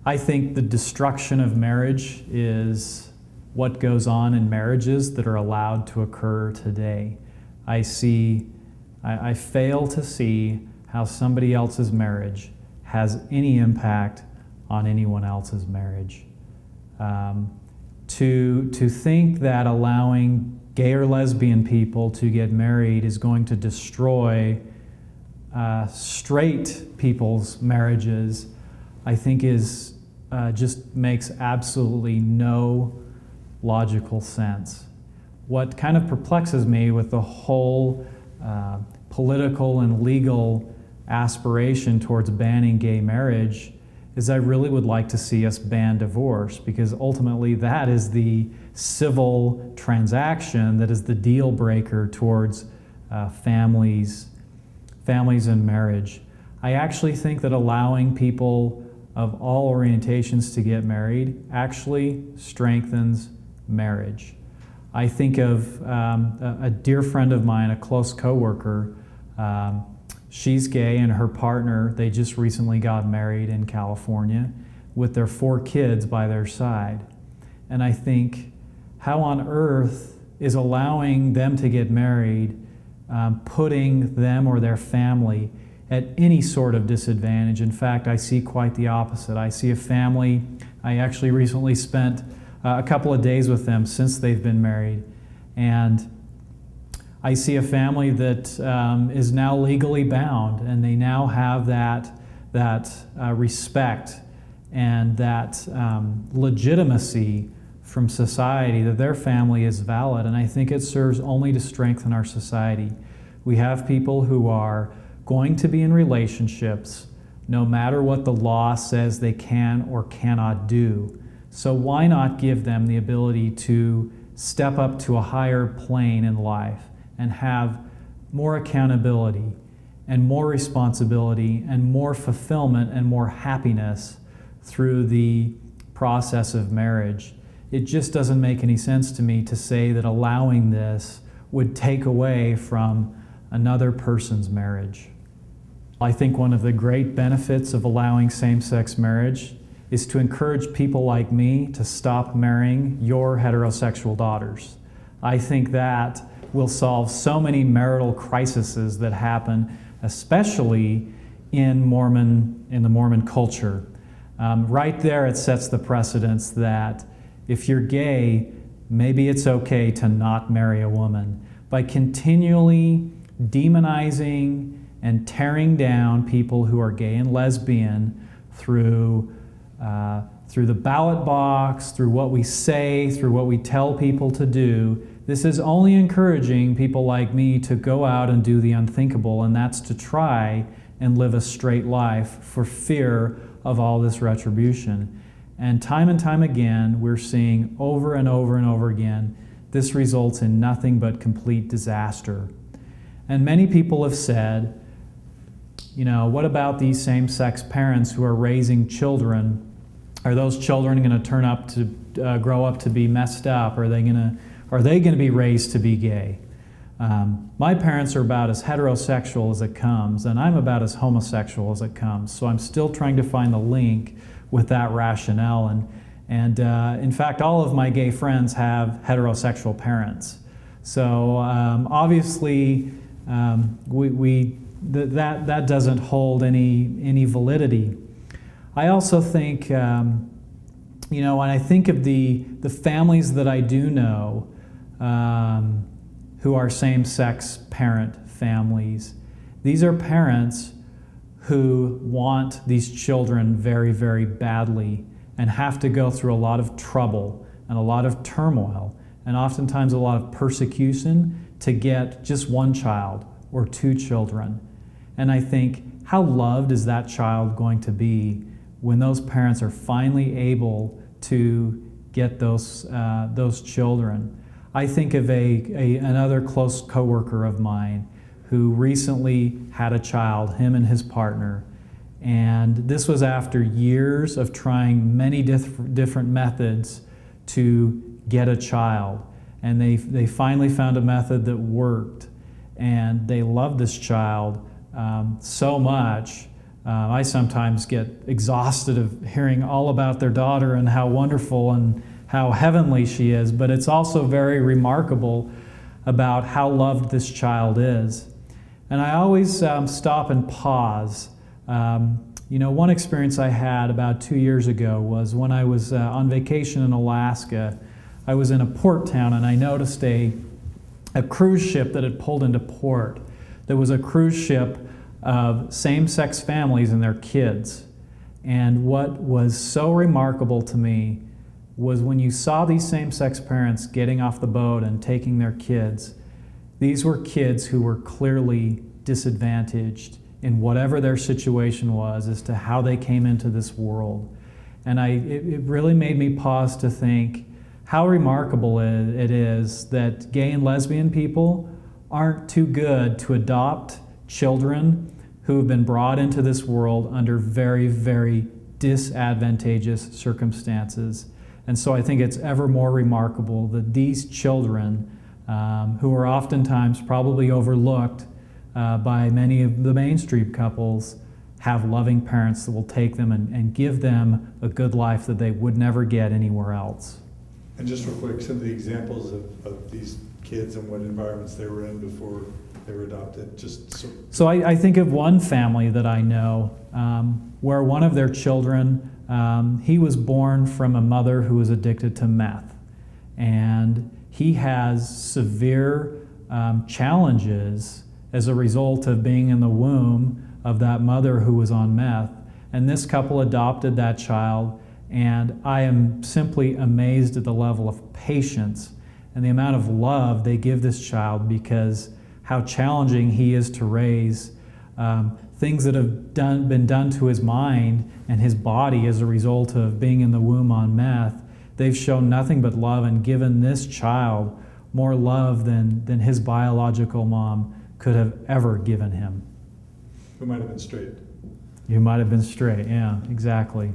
I think the destruction of marriage is what goes on in marriages that are allowed to occur today. I fail to see how somebody else's marriage has any impact on anyone else's marriage. To think that allowing gay or lesbian people to get married is going to destroy straight people's marriages, I think is just makes absolutely no logical sense. What kind of perplexes me with the whole political and legal aspiration towards banning gay marriage is I really would like to see us ban divorce, because ultimately that is the civil transaction that is the deal breaker towards families and marriage. I actually think that allowing people of all orientations to get married actually strengthens marriage. I think of a dear friend of mine, a close coworker. She's gay, and her partner, they just recently got married in California with their 4 kids by their side. And I think, how on earth is allowing them to get married putting them or their family at any sort of disadvantage? In fact, I see quite the opposite. I see a family, I actually recently spent a couple of days with them since they've been married, and I see a family that is now legally bound, and they now have that respect and that legitimacy from society that their family is valid, and I think it serves only to strengthen our society. We have people who are going to be in relationships no matter what the law says they can or cannot do. So why not give them the ability to step up to a higher plane in life and have more accountability and more responsibility and more fulfillment and more happiness through the process of marriage? It just doesn't make any sense to me to say that allowing this would take away from another person's marriage. I think one of the great benefits of allowing same-sex marriage is to encourage people like me to stop marrying your heterosexual daughters. I think that will solve so many marital crises that happen, especially in the Mormon culture. Right there it sets the precedence that if you're gay, maybe it's okay to not marry a woman. By continually demonizing and tearing down people who are gay and lesbian through the ballot box, through what we say, through what we tell people to do, this is only encouraging people like me to go out and do the unthinkable, and that's to try and live a straight life for fear of all this retribution. And time again, we're seeing over and over and over again, this results in nothing but complete disaster. And many people have said, you know, what about these same-sex parents who are raising children? Are those children going to turn up to grow up to be messed up? Are they going to be raised to be gay? My parents are about as heterosexual as it comes, and I'm about as homosexual as it comes. So I'm still trying to find the link with that rationale. And in fact, all of my gay friends have heterosexual parents. So obviously, that doesn't hold any validity. I also think, you know, when I think of the families that I do know who are same-sex parent families, these are parents who want these children very, very badly and have to go through a lot of trouble and a lot of turmoil and oftentimes a lot of persecution to get just one child or 2 children. And I think, how loved is that child going to be when those parents are finally able to get those children? I think of another close coworker of mine who recently had a child, him and his partner, and this was after years of trying many different methods to get a child, and they finally found a method that worked, and they loved this child so much I sometimes get exhausted of hearing all about their daughter and how wonderful and how heavenly she is, but it's also very remarkable about how loved this child is. And I always stop and pause. One experience I had about 2 years ago was when I was on vacation in Alaska. I was in a port town and I noticed a cruise ship that had pulled into port. There was a cruise ship of same-sex families and their kids. And what was so remarkable to me was when you saw these same-sex parents getting off the boat and taking their kids, these were kids who were clearly disadvantaged in whatever their situation was as to how they came into this world. And it really made me pause to think how remarkable it is that gay and lesbian people aren't too good to adopt children who have been brought into this world under very, very disadvantageous circumstances. And so I think it's ever more remarkable that these children, who are oftentimes probably overlooked by many of the mainstream couples, have loving parents that will take them and give them a good life that they would never get anywhere else. And just real quick, some of the examples of these kids and what environments they were in before they were adopted. So I think of one family that I know where one of their children, he was born from a mother who was addicted to meth. And he has severe challenges as a result of being in the womb of that mother who was on meth. And this couple adopted that child, and I am simply amazed at the level of patience and the amount of love they give this child, because how challenging he is to raise. Things that have been done to his mind and his body as a result of being in the womb on meth, they've shown nothing but love and given this child more love than his biological mom could have ever given him. Who might have been straight. Who might have been straight, yeah, exactly.